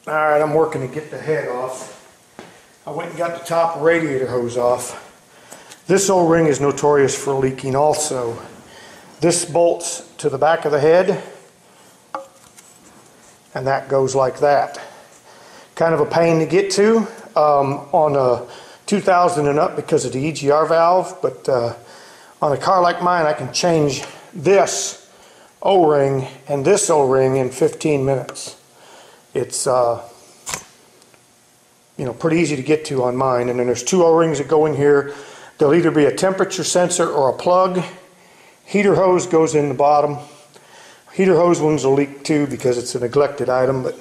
Alright, I'm working to get the head off. I went and got the top radiator hose off. This O-ring is notorious for leaking also. This bolts to the back of the head, and that goes like that. Kind of a pain to get to on a 2000 and up because of the EGR valve, but on a car like mine I can change this O-ring and this O-ring in 15 minutes. It's you know, pretty easy to get to on mine. And then there's two O-rings that go in here. There'll either be a temperature sensor or a plug. Heater hose goes in the bottom. Heater hose ones will leak too because it's a neglected item, but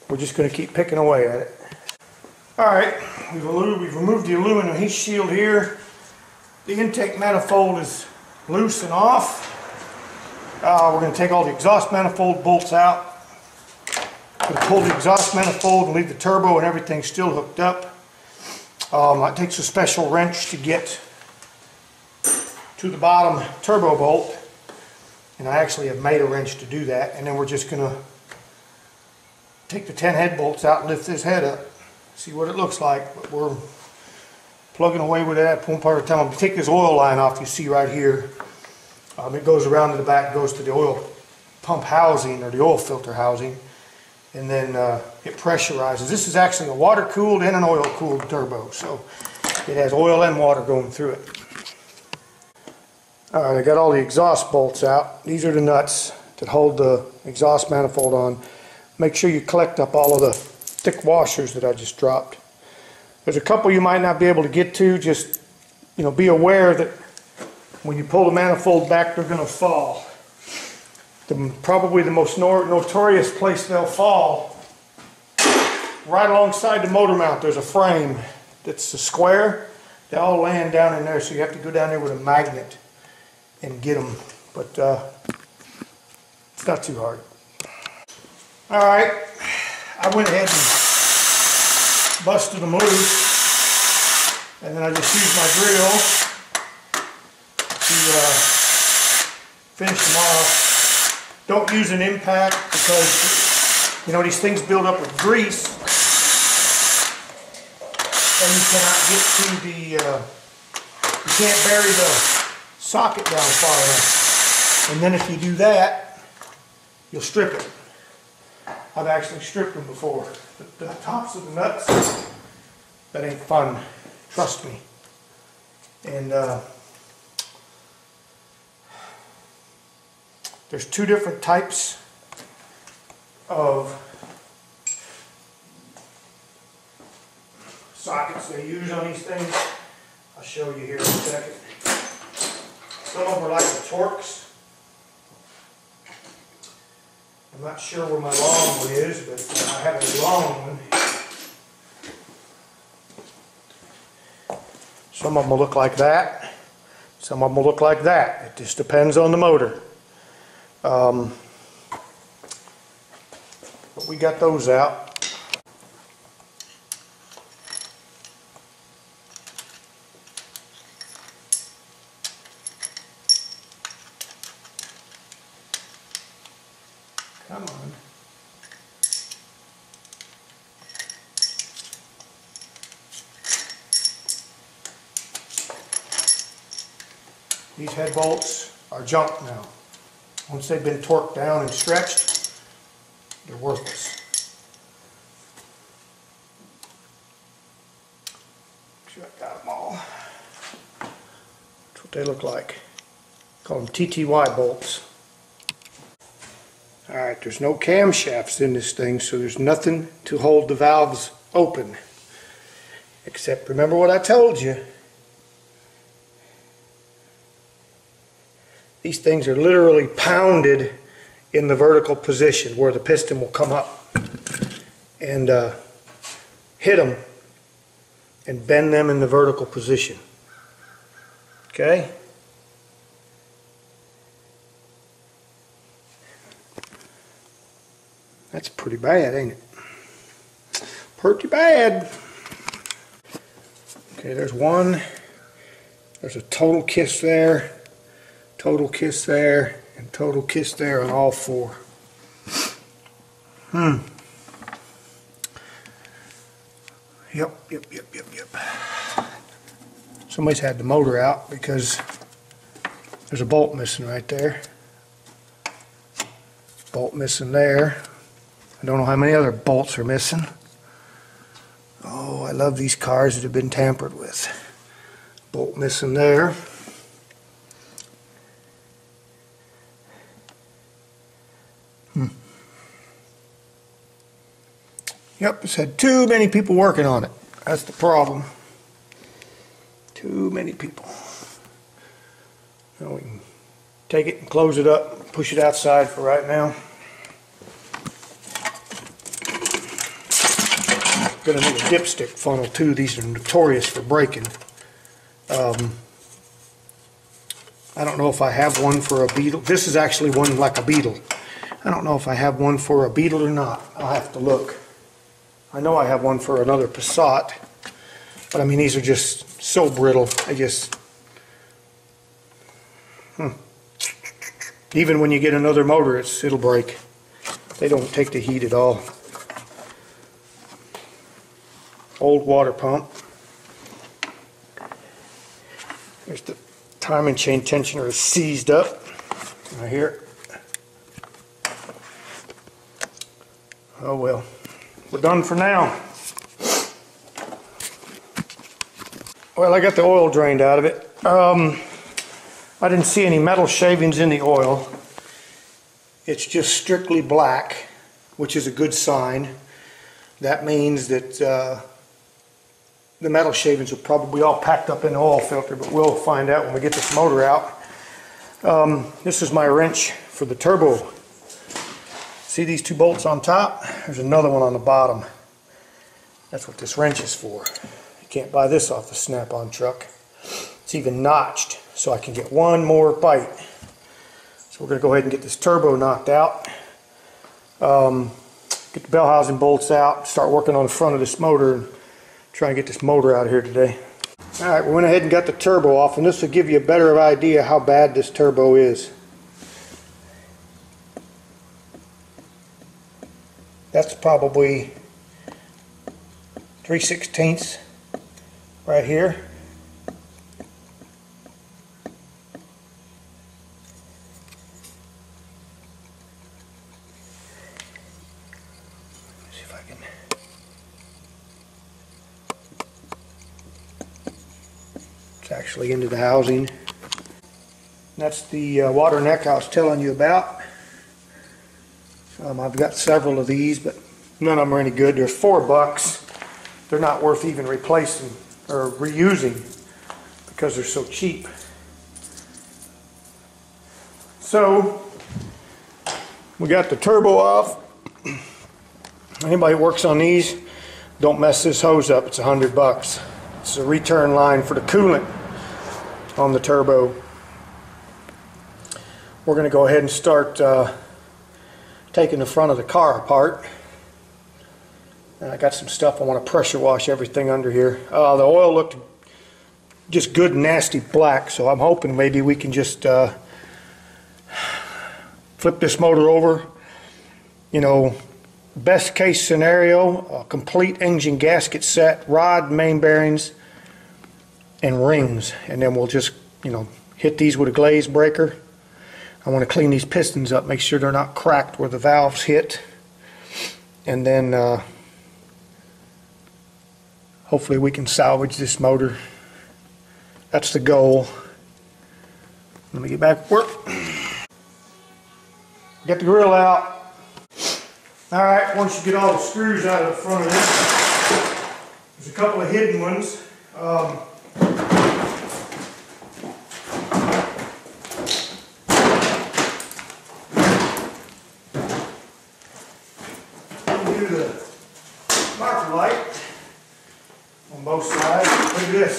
we're just going to keep picking away at it. Alright, we've removed the aluminum heat shield here. The intake manifold is loose and off. We're going to take all the exhaust manifold bolts out. We're going to pull the exhaust manifold and leave the turbo and everything still hooked up. It takes a special wrench to get to the bottom turbo bolt, and I actually have made a wrench to do that. And then we're just going to take the 10 head bolts out and lift this head up, see what it looks like. But we're plugging away with that one part at a time. I'm going to take this oil line off you see right here. It goes around to the back, goes to the oil pump housing or the oil filter housing, and then it pressurizes. This is actually a water cooled and an oil cooled turbo, so it has oil and water going through it. Alright, I got all the exhaust bolts out. These are the nuts that hold the exhaust manifold on. Make sure you collect up all of the thick washers that I just dropped. There's a couple you might not be able to get to. Just, you know, be aware that when you pull the manifold back, they're going to fall. Probably the most notorious place they'll fall, right alongside the motor mount, there's a frame that's a square. They all land down in there, so you have to go down there with a magnet and get them. But it's not too hard. Alright, I went ahead and busted them loose, and then I just used my drill to finish them off. Don't use an impact because, you know, these things build up with grease and you cannot get to the, you can't bury the socket down far enough. And then if you do that, you'll strip it. I've actually stripped them before. But the tops of the nuts, that ain't fun. Trust me. And there's two different types of sockets they use on these things. I'll show you here in a second. Some of them are like the Torx. I'm not sure where my long one is, but I have a long one. Some of them will look like that. Some of them will look like that. It just depends on the motor. But we got those out. Come on. These head bolts are junk now. Once they've been torqued down and stretched, they're worthless. Make sure I got them all. That's what they look like. Call them TTY bolts. Alright, there's no camshafts in this thing, so there's nothing to hold the valves open. Except, remember what I told you. These things are literally pounded in the vertical position where the piston will come up and hit them and bend them in the vertical position. Okay? That's pretty bad, ain't it? Pretty bad. Okay, there's one. There's a total kiss there. Total kiss there, and total kiss there on all four. Yep. Somebody's had the motor out because there's a bolt missing right there. Bolt missing there. I don't know how many other bolts are missing. Oh, I love these cars that have been tampered with. Bolt missing there. Yep, it's had too many people working on it. That's the problem. Too many people. Now we can take it and close it up, push it outside for right now. Gonna need a dipstick funnel too. These are notorious for breaking. I don't know if I have one for a Beetle. This is actually one like a Beetle. I don't know if I have one for a Beetle or not. I'll have to look. I know I have one for another Passat, but I mean these are just so brittle. I just even when you get another motor, it'll break. They don't take the heat at all. Old water pump. There's the timing chain tensioner is seized up right here. Oh well. We're done for now. Well, I got the oil drained out of it. I didn't see any metal shavings in the oil. It's just strictly black, which is a good sign. That means that the metal shavings are probably all packed up in the oil filter, but we'll find out when we get this motor out. This is my wrench for the turbo. See these two bolts on top? There's another one on the bottom. That's what this wrench is for. You can't buy this off the Snap-on truck. It's even notched, so I can get one more bite. So we're going to go ahead and get this turbo knocked out. Get the bell housing bolts out, start working on the front of this motor, and try and get this motor out of here today. Alright, we went ahead and got the turbo off, and this will give you a better idea how bad this turbo is. That's probably 3/16 right here. See if I can. It's actually into the housing. That's the water neck I was telling you about. I've got several of these, but none of them are any good. They're $4. They're not worth even replacing or reusing because they're so cheap. So we got the turbo off. Anybody who works on these, don't mess this hose up. It's $100. It's a return line for the coolant on the turbo. We're going to go ahead and start taking the front of the car apart. And I got some stuff I want to pressure wash everything under here. The oil looked just good nasty black, so I'm hoping maybe we can just flip this motor over. You know, best case scenario, a complete engine gasket set, rod, main bearings, and rings, and then we'll just, you know, hit these with a glaze breaker. I want to clean these pistons up, make sure they're not cracked where the valves hit, and then hopefully we can salvage this motor. That's the goal. Let me get back to work. Get the grill out. Alright, once you get all the screws out of the front of this, there's a couple of hidden ones. The marker light on both sides. Look at this.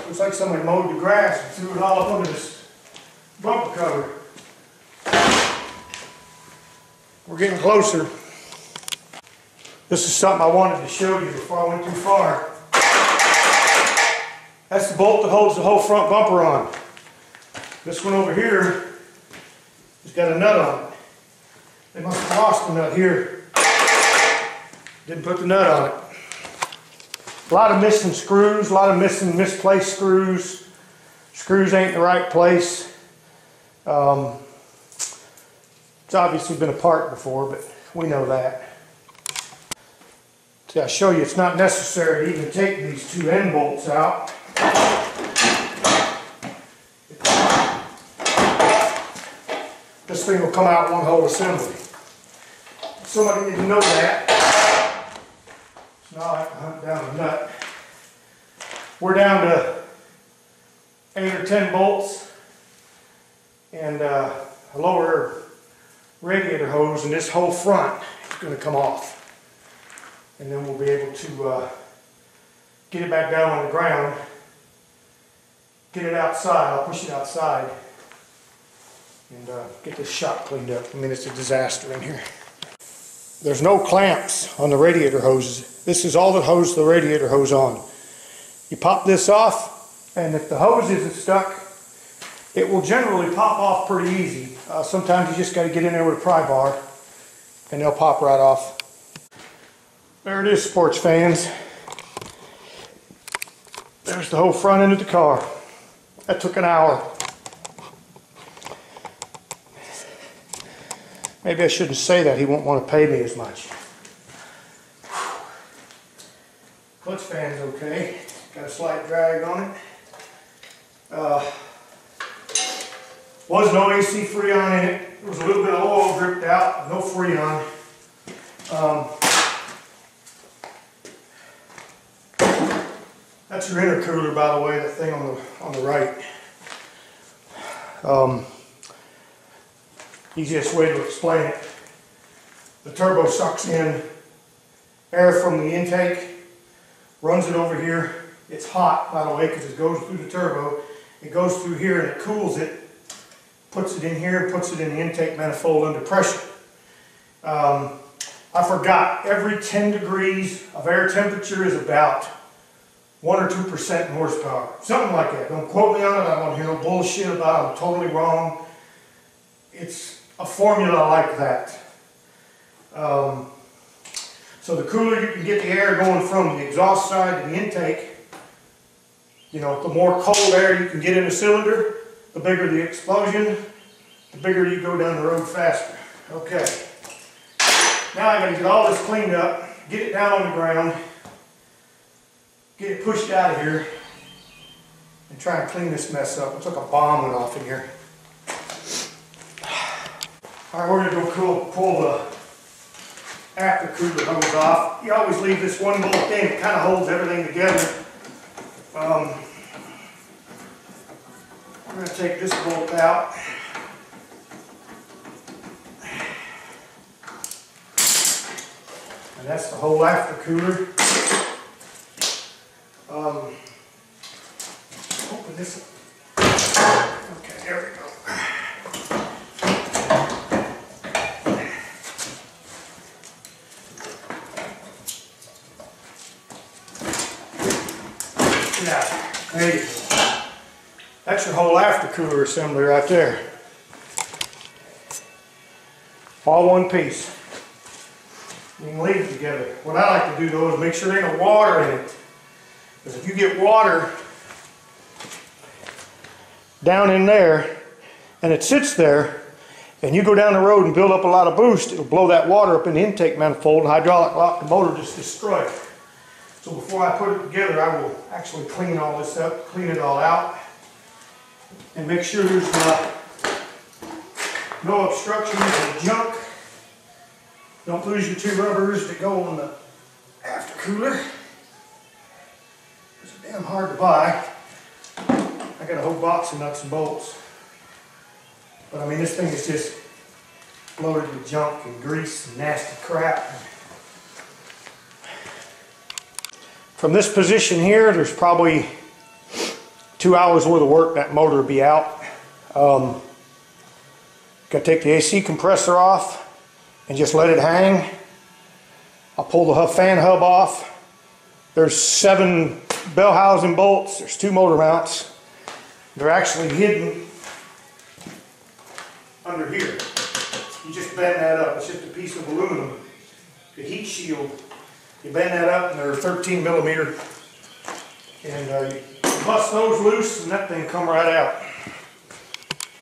Looks like somebody mowed the grass and threw it all up under this bumper cover. We're getting closer. This is something I wanted to show you before I went too far. That's the bolt that holds the whole front bumper on. This one over here has got a nut on it. They must have lost a nut here. Didn't put the nut on it. A lot of missing screws, a lot of misplaced screws. Screws ain't in the right place. It's obviously been apart before, but we know that. See, I'll show you it's not necessary to even take these two end bolts out. This thing will come out one whole assembly. Somebody didn't know that. So now I have to hunt down a nut. We're down to 8 or 10 bolts and a lower radiator hose, and this whole front is going to come off. And then we'll be able to get it back down on the ground, get it outside. I'll push it outside and get this shop cleaned up. I mean, it's a disaster in here. There's no clamps on the radiator hoses. This is all that hose the radiator hose on. You pop this off, and if the hose isn't stuck, it will generally pop off pretty easy. Sometimes you just got to get in there with a pry bar and they'll pop right off. There it is, sports fans. There's the whole front end of the car. That took an hour. Maybe I shouldn't say that. He won't want to pay me as much. Clutch fan's okay. Got a slight drag on it. Was no AC Freon in it. There was a little bit of oil dripped out, no Freon. That's your intercooler, by the way, that thing on the right. Easiest way to explain it. The turbo sucks in air from the intake, runs it over here. It's hot, by the way, because it goes through the turbo. It goes through here and it cools it, puts it in here, puts it in the intake manifold under pressure. I forgot, every 10 degrees of air temperature is about 1 or 2% in horsepower. Something like that. Don't quote me on it. I don't want to hear no bullshit about it. I'm totally wrong. It's a formula like that. So the cooler you can get the air going from the exhaust side to the intake, you know, the more cold air you can get in a cylinder, the bigger the explosion, the bigger you go down the road faster. Okay. Now I got to get all this cleaned up, get it down on the ground, get it pushed out of here, and try and clean this mess up. Looks like a bomb went off in here. Alright, we're going to go pull the aftercooler hose off. You always leave this one bolt in, it kind of holds everything together. We're going to take this bolt out. And that's the whole aftercooler. Open this up. Okay, there we go. Yeah, there you go. That's your whole aftercooler assembly right there. All one piece. You can leave it together. What I like to do though is make sure there ain't no water in it. Because if you get water down in there and it sits there and you go down the road and build up a lot of boost, it'll blow that water up in the intake manifold and hydraulic lock the motor, just destroy it. So before I put it together, I will actually clean all this up, clean it all out, and make sure there's no obstructions or junk. Don't lose your two rubbers that go on the aftercooler. It's damn hard to buy. I got a whole box of nuts and bolts. But I mean, this thing is just loaded with junk and grease and nasty crap. From this position here, there's probably 2 hours worth of work. That motor will be out. Got to take the AC compressor off and just let it hang. I'll pull the fan hub off. There's 7 bell housing bolts. There's 2 motor mounts. They're actually hidden under here. You just bend that up. It's just a piece of aluminum. The heat shield You bend that up and they're 13 millimeter. And you bust those loose and that thing come right out.